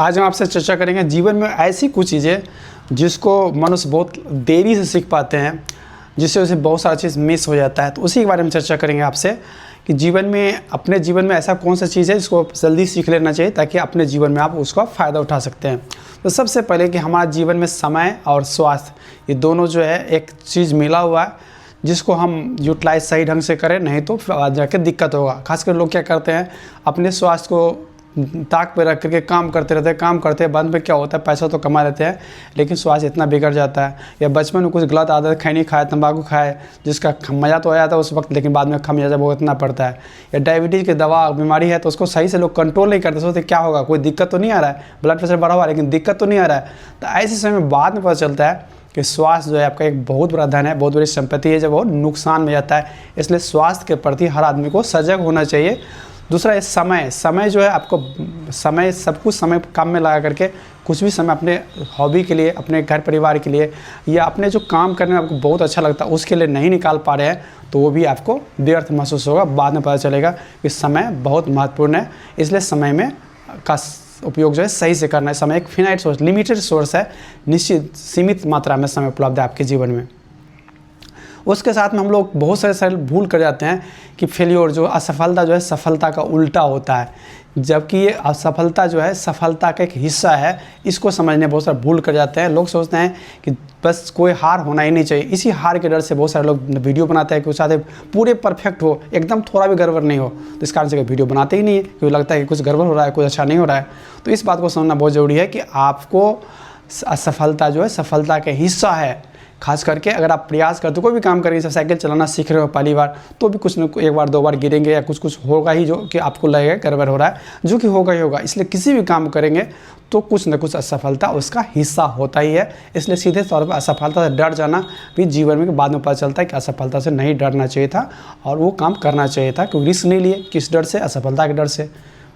आज हम आपसे चर्चा करेंगे जीवन में ऐसी कुछ चीज़ें जिसको मनुष्य बहुत देरी से सीख पाते हैं, जिससे उसे बहुत सारा चीज़ मिस हो जाता है। तो उसी के बारे में चर्चा करेंगे आपसे कि अपने जीवन में ऐसा कौन सा चीज़ है जिसको जल्दी सीख लेना चाहिए ताकि अपने जीवन में आप उसका फ़ायदा उठा सकते हैं। तो सबसे पहले कि हमारे जीवन में समय और स्वास्थ्य, ये दोनों जो है एक चीज़ मिला हुआ है, जिसको हम यूटिलाइज सही ढंग से करें, नहीं तो आज जाके दिक्कत होगा। खासकर लोग क्या करते हैं, अपने स्वास्थ्य को ताक पे रख करके काम करते हैं, बाद में क्या होता है, पैसा तो कमा लेते हैं लेकिन स्वास्थ्य इतना बिगड़ जाता है। या बचपन में कुछ गलत आदत खैनी खाए, तंबाकू खाए, जिसका मज़ा तो आया था उस वक्त, लेकिन बाद में खमियाजा भुगतना पड़ता है। या डायबिटीज़ की दवा बीमारी है तो उसको सही से लोग कंट्रोल नहीं करते, सोचते क्या होगा, कोई दिक्कत तो नहीं आ रहा है, ब्लड प्रेशर बढ़ा हुआ है लेकिन दिक्कत तो नहीं आ रहा है। तो ऐसे समय में बाद में पता चलता है कि स्वास्थ्य जो है आपका एक बहुत बड़ा धन है, बहुत बड़ी संपत्ति है, जब वो नुकसान में जाता है। इसलिए स्वास्थ्य के प्रति हर आदमी को सजग होना चाहिए। दूसरा है समय जो है, आपको समय, सब कुछ समय काम में लगा करके कुछ भी समय अपने हॉबी के लिए, अपने घर परिवार के लिए, या अपने जो काम करने में आपको बहुत अच्छा लगता है उसके लिए नहीं निकाल पा रहे हैं, तो वो भी आपको व्यर्थ महसूस होगा। बाद में पता चलेगा कि समय बहुत महत्वपूर्ण है। इसलिए समय में का उपयोग जो है सही से करना है। समय एक फिनाइट सोर्स, लिमिटेड सोर्स है, निश्चित सीमित मात्रा में समय उपलब्ध है आपके जीवन में। उसके साथ में हम लोग बहुत सारे भूल कर जाते हैं कि फेलियर जो असफलता जो है सफलता का उल्टा होता है, जबकि ये असफलता जो है सफलता का एक हिस्सा है। इसको समझने बहुत सारे भूल कर जाते हैं। लोग सोचते हैं कि बस कोई हार होना ही नहीं चाहिए। इसी हार के डर से बहुत सारे लोग वीडियो बनाते हैं कि चाहते पूरे परफेक्ट हो, एकदम थोड़ा भी गड़बड़ नहीं हो, तो इस कारण से वीडियो बनाते ही नहीं है, क्योंकि लगता है कि कुछ गड़बड़ हो रहा है, कुछ अच्छा नहीं हो रहा है। तो इस बात को समझना बहुत ज़रूरी है कि आपको असफलता जो है सफलता का हिस्सा है। खास करके अगर आप प्रयास करते हो, कोई भी काम करेंगे, जब साइकिल चलाना सीख रहे हो पहली बार, तो भी कुछ न एक बार दो बार गिरेंगे या कुछ होगा ही जो कि आपको लगेगा गड़बड़ हो रहा है, जो कि होगा ही होगा। इसलिए किसी भी काम करेंगे तो कुछ न कुछ असफलता उसका हिस्सा होता ही है। इसलिए सीधे तौर पर असफलता से डर जाना भी जीवन में बाद में पता चलता है कि असफलता से नहीं डरना चाहिए था और वो काम करना चाहिए था, क्योंकि रिस्क नहीं लिए। किस डर से? असफलता के डर से।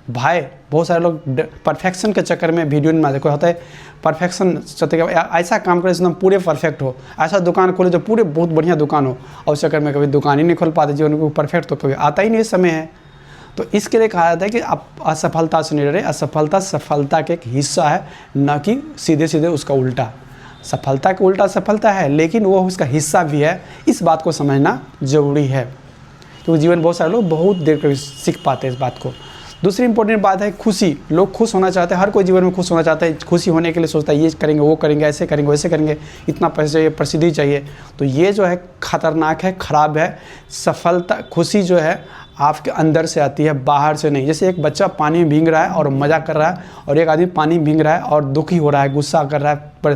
भाई बहुत सारे लोग परफेक्शन के चक्कर में वीडियो नहीं बनाते। कोई होता है परफेक्शन चाहते कि ऐसा काम करे जिसमें पूरे परफेक्ट हो, ऐसा दुकान खोले जो पूरे बहुत बढ़िया दुकान हो, और उस चक्कर में कभी दुकान ही नहीं खोल पाते, जीवन को परफेक्ट तो कभी आता ही नहीं समय है। तो इसके लिए कहा जाता है कि आप असफलता से नहीं डरे। असफलता सफलता का एक हिस्सा है, न कि सीधे सीधे उसका उल्टा। सफलता का उल्टा सफलता है, लेकिन वो उसका हिस्सा भी है। इस बात को समझना ज़रूरी है, क्योंकि जीवन बहुत सारे लोग बहुत देर कर सीख पाते हैं इस बात को। दूसरी इंपॉर्टेंट बात है खुशी। लोग खुश होना चाहते हैं, हर कोई जीवन में खुश होना चाहता है। खुशी होने के लिए सोचता है ये करेंगे, वो करेंगे, ऐसे करेंगे, वैसे करेंगे, इतना पैसा चाहिए, प्रसिद्धि चाहिए। तो ये जो है खतरनाक है, ख़राब है। सफलता, खुशी जो है आपके अंदर से आती है, बाहर से नहीं। जैसे एक बच्चा पानी में भीग रहा है और मज़ा कर रहा है, और एक आदमी पानी में भीग रहा है और दुखी हो रहा है, गुस्सा कर रहा है, पर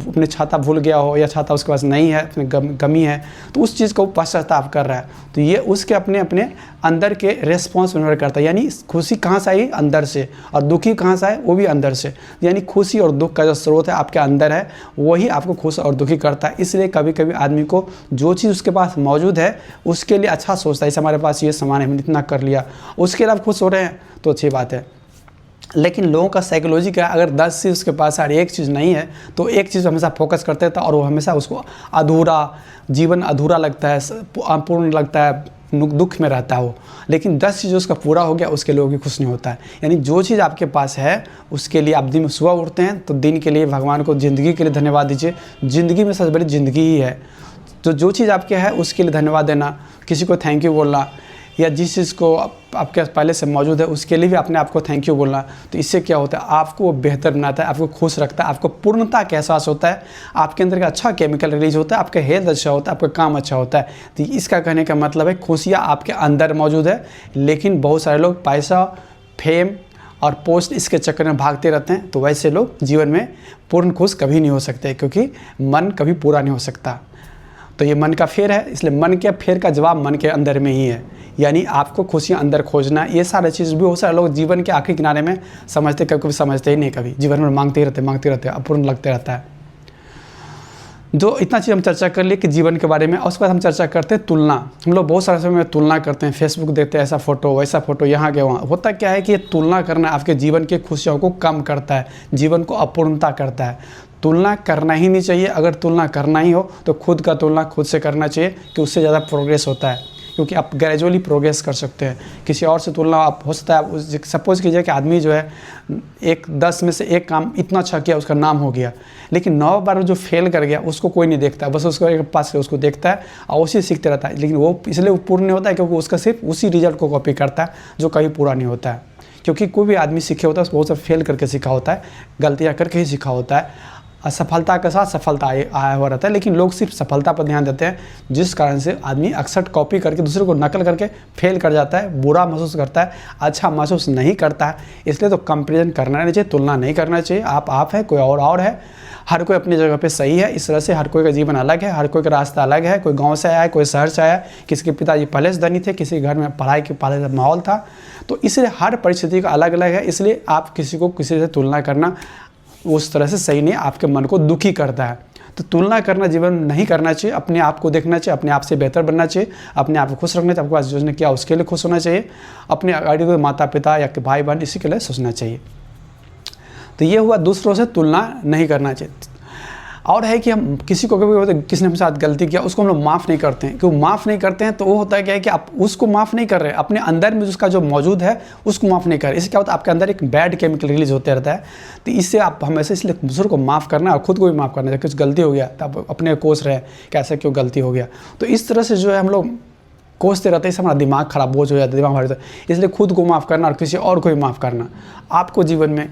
अपने छाता भूल गया हो या छाता उसके पास नहीं है, अपने कमी है, तो उस चीज़ को पश्चाताप कर रहा है। तो ये उसके अपने अपने अंदर के रेस्पॉन्स पर निर्भर करता है। यानी खुशी कहाँ से आई? अंदर से। और दुखी कहाँ से आए? वो भी अंदर से। यानी खुशी और दुख का जो स्रोत है आपके अंदर है, वही आपको खुश और दुखी करता है। इसलिए कभी कभी आदमी को जो चीज़ उसके पास मौजूद है उसके लिए अच्छा सोचता है, जैसे हमारे पास ये सामान है, हमने इतना कर लिया, उसके लिए आप खुश हो रहे हैं तो अच्छी बात है। लेकिन लोगों का साइकोलॉजी क्या है, अगर 10 चीज़ उसके पास और एक चीज़ नहीं है तो एक चीज़ हमेशा फोकस करते था और वो हमेशा उसको अधूरा, जीवन अधूरा लगता है, अपूर्ण लगता है, दुख में रहता है वो। लेकिन 10 चीज़ उसका पूरा हो गया, उसके लिए भी खुश नहीं होता है। यानी जो चीज़ आपके पास है उसके लिए आप दिन में सुबह उठते हैं तो दिन के लिए भगवान को, ज़िंदगी के लिए धन्यवाद दीजिए। ज़िंदगी में सबसे बड़ी ज़िंदगी ही है, तो जो चीज़ आपके है उसके लिए धन्यवाद देना, किसी को थैंक यू बोलना, या जिस चीज़ को आपके पहले से मौजूद है उसके लिए भी अपने आप को थैंक यू बोलना। तो इससे क्या होता है, आपको वो बेहतर बनाता है, आपको खुश रखता है, आपको पूर्णता का एहसास होता है, आपके अंदर का अच्छा केमिकल रिलीज होता है, आपका हेल्थ अच्छा होता है, आपका काम अच्छा होता है। तो इसका कहने का मतलब है खुशियाँ आपके अंदर मौजूद है। लेकिन बहुत सारे लोग पैसा, फेम और पोस्ट इसके चक्कर में भागते रहते हैं, तो वैसे लोग जीवन में पूर्ण खुश कभी नहीं हो सकते, क्योंकि मन कभी पूरा नहीं हो सकता। तो ये मन का फेर है, इसलिए मन के फेर का जवाब मन के अंदर में ही है। यानी आपको खुशियाँ अंदर खोजना, ये सारे चीज़ भी बहुत सारे लोग जीवन के आखिरी किनारे में समझते, कभी समझते ही नहीं, कभी जीवन में मांगते ही रहते, अपूर्ण लगते रहता है। जो इतना चीज़ हम चर्चा कर लिए कि जीवन के बारे में, और उसके बाद हम चर्चा करते हैं तुलना। हम लोग बहुत सारे समय में तुलना करते हैं, फेसबुक देखते हैं, ऐसा फोटो वैसा फोटो, यहाँ के वहाँ। होता क्या है कि ये तुलना करना आपके जीवन की खुशियों को कम करता है, जीवन को अपूर्णता करता है। तुलना करना ही नहीं चाहिए। अगर तुलना करना ही हो तो खुद का तुलना खुद से करना चाहिए, कि उससे ज़्यादा प्रोग्रेस होता है। क्योंकि आप ग्रेजुअली प्रोग्रेस कर सकते हैं। किसी और से तुलना आप हो सकता है, सपोज कीजिए कि आदमी जो है 10 में से 1 काम इतना अच्छा किया, उसका नाम हो गया, लेकिन 9 बार जो फेल कर गया उसको कोई नहीं देखता, बस उसको एक पास से उसको देखता है और उसी सीखते रहता है। लेकिन वो इसलिए वो पूर्ण नहीं होता है क्योंकि उसका सिर्फ उसी रिजल्ट को कॉपी करता है जो कभी पूरा नहीं होता है। क्योंकि कोई भी आदमी सीखे होता है बहुत सा फेल करके सीखा होता है, गलतियाँ करके ही सीखा होता है। असफलता के साथ सफलता आया हुआ रहता है, लेकिन लोग सिर्फ सफलता पर ध्यान देते हैं, जिस कारण से आदमी अक्सर कॉपी करके दूसरे को नकल करके फेल कर जाता है, बुरा महसूस करता है, अच्छा महसूस नहीं करता है। इसलिए तो कंपैरिजन करना नहीं चाहिए, तुलना नहीं करना चाहिए। आप है, कोई और है, हर कोई अपनी जगह पे सही है। इस तरह से हर कोई का जीवन अलग है, हर कोई का रास्ता अलग है। कोई गांव से आया है, कोई शहर से आया है, किसी के पिताजी पहले से धनी थे, किसी के घर में पढ़ाई के पहले से माहौल था। तो इसलिए हर परिस्थिति का अलग अलग है, इसलिए आप किसी को किसी से तुलना करना उस तरह से सही नहीं, आपके मन को दुखी करता है। तो तुलना करना जीवन में नहीं करना चाहिए, अपने आप को देखना चाहिए, अपने आप से बेहतर बनना चाहिए, अपने आप को खुश रखना चाहिए। आपके पास जो किया उसके लिए खुश होना चाहिए, अपने आगे को माता पिता या भाई बहन इसी के लिए सोचना चाहिए। तो ये हुआ दूसरों से तुलना नहीं करना चाहिए। और है कि हम किसी को कभी किसी ने हमारे साथ गलती किया उसको हम लोग माफ़ नहीं करते हैं। क्यों माफ़ नहीं करते हैं? तो वो होता है क्या है कि आप उसको माफ़ नहीं कर रहे, अपने अंदर में उसका जो मौजूद है उसको माफ़ नहीं कर रहे। इससे क्या होता है, आपके अंदर एक बैड केमिकल रिलीज होते रहता है। तो इससे आप हमेशा इसलिए दूसरों को माफ़ करना और ख़ुद को भी माफ़ करना। जब कुछ गलती हो गया तो आप अपने कोस रहे कैसे क्यों गलती हो गया। तो इस तरह से जो है हम लोग कोसते रहते हैं, इससे हमारा दिमाग खराब बोझ हो जाता है, दिमाग हमारा। इसलिए खुद को माफ़ करना और किसी और को भी माफ़ करना आपको जीवन में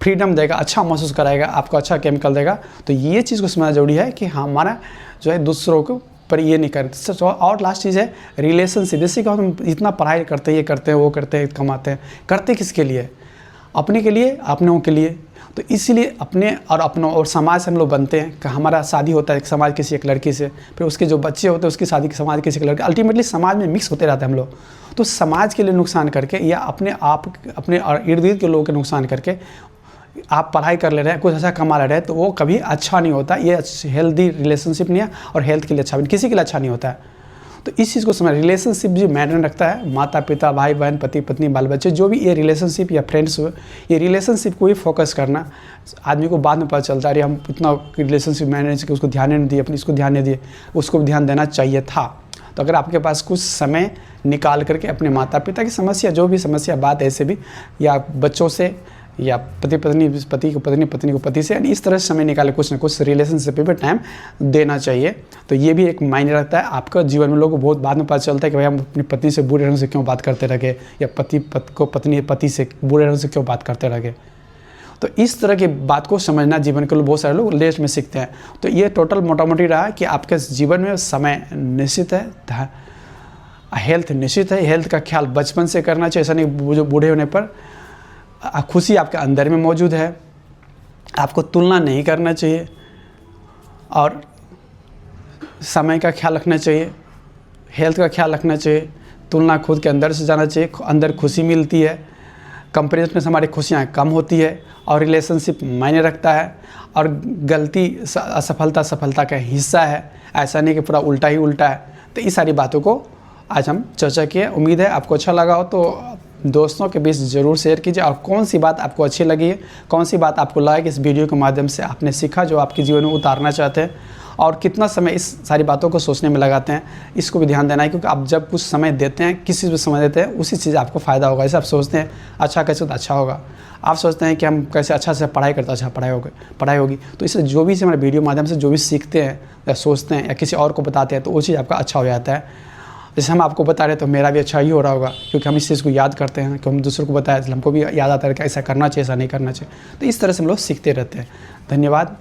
फ्रीडम देगा, अच्छा महसूस कराएगा, आपको अच्छा केमिकल देगा। तो ये चीज़ को समझना जरूरी है कि हमारा जो है दूसरों को पर ये नहीं करते। और लास्ट चीज़ है रिलेशनशिप। जैसे कि हम इतना पढ़ाई करते हैं, ये करते हैं, वो करते हैं, कमाते हैं, करते किसके लिए? अपने के लिए, अपनों के लिए। तो इसीलिए अपने और अपनों और समाज से हम लोग बनते हैं कि हमारा शादी होता है एक समाज किसी एक लड़की से, फिर उसके जो बच्चे होते हैं उसकी शादी समाज किसी एक लड़के, अल्टीमेटली समाज में मिक्स होते रहते हैं हम लोग। तो समाज के लिए नुकसान करके या अपने आप अपने इर्द गिर्द के लोगों के नुकसान करके आप पढ़ाई कर ले रहे हैं, कुछ ऐसा कमा ले रहे हैं, तो वो कभी अच्छा नहीं होता। ये हेल्दी रिलेशनशिप नहीं है और हेल्थ के लिए अच्छा भी किसी के लिए अच्छा नहीं होता है। तो इस चीज़ को समझ, रिलेशनशिप जो मैटर रखता है, माता पिता, भाई बहन, पति पत्नी, बाल बच्चे, जो भी ये रिलेशनशिप या फ्रेंड्स हो, ये रिलेशनशिप को ही फोकस करना। आदमी को बाद में पता चलता है अरे हम इतना रिलेशनशिप मैनेज करके उसको ध्यान नहीं दिए, अपनी इसको ध्यान नहीं दिए, उसको भी ध्यान देना चाहिए था। तो अगर आपके पास कुछ समय निकाल करके अपने माता पिता की समस्या, जो भी समस्या बात ऐसे भी, या बच्चों से, या पति पत्नी, पति को पत्नी, पत्नी को पति से, यानी इस तरह से समय निकाले कुछ ना कुछ रिलेशनशिप पे भी टाइम देना चाहिए। तो ये भी एक मायने रखता है। आपका जीवन में लोगों को बहुत बाद में पता चलता है कि भाई हम अपनी पत्नी से बुरे ढंग से क्यों बात करते रहे, या पति से बुरे ढंग से क्यों बात करते रहे। तो इस तरह की बात को समझना जीवन के लिए बहुत सारे लोग लेट में सीखते हैं। तो ये टोटल मोटा मोटी रहा कि आपके जीवन में समय निश्चित है, हेल्थ निश्चित है। हेल्थ का ख्याल बचपन से करना चाहिए, ऐसा नहीं जो बूढ़े होने पर। खुशी आपके अंदर में मौजूद है, आपको तुलना नहीं करना चाहिए, और समय का ख्याल रखना चाहिए, हेल्थ का ख्याल रखना चाहिए। तुलना खुद के अंदर से जाना चाहिए, अंदर खुशी मिलती है, कंपैरिजन में हमारी खुशियाँ कम होती है, और रिलेशनशिप मायने रखता है। और गलती असफलता सफलता का हिस्सा है, ऐसा नहीं कि पूरा उल्टा ही उल्टा है। तो इस सारी बातों को आज हम चर्चा किए। उम्मीद है आपको अच्छा लगा हो, तो दोस्तों के बीच ज़रूर शेयर कीजिए। और कौन सी बात आपको अच्छी लगी है, कौन सी बात आपको लगा कि इस वीडियो के माध्यम से आपने सीखा, जो आपके जीवन में उतारना चाहते हैं, और कितना समय इस सारी बातों को सोचने में लगाते हैं, इसको भी ध्यान देना है। क्योंकि आप जब कुछ समय देते हैं, किसी चीज़ में समय देते हैं, उसी चीज़ आपको फ़ायदा होगा। जैसे आप सोचते हैं अच्छा कैसे तो अच्छा होगा, आप सोचते हैं कि हम कैसे अच्छा से पढ़ाई करते हैं, अच्छा पढ़ाई होगी। तो इससे जो भी हमारे वीडियो माध्यम से जो भी सीखते हैं या सोचते हैं या किसी और को बताते हैं, तो वो चीज़ आपका अच्छा हो जाता है। जैसे हम आपको बता रहे हैं तो मेरा भी अच्छा ही हो रहा होगा, क्योंकि हम इस चीज़ को याद करते हैं कि हम दूसरों को बताया, हमको भी याद आता है कि ऐसा करना चाहिए, ऐसा नहीं करना चाहिए। तो इस तरह से हम लोग सीखते रहते हैं। धन्यवाद।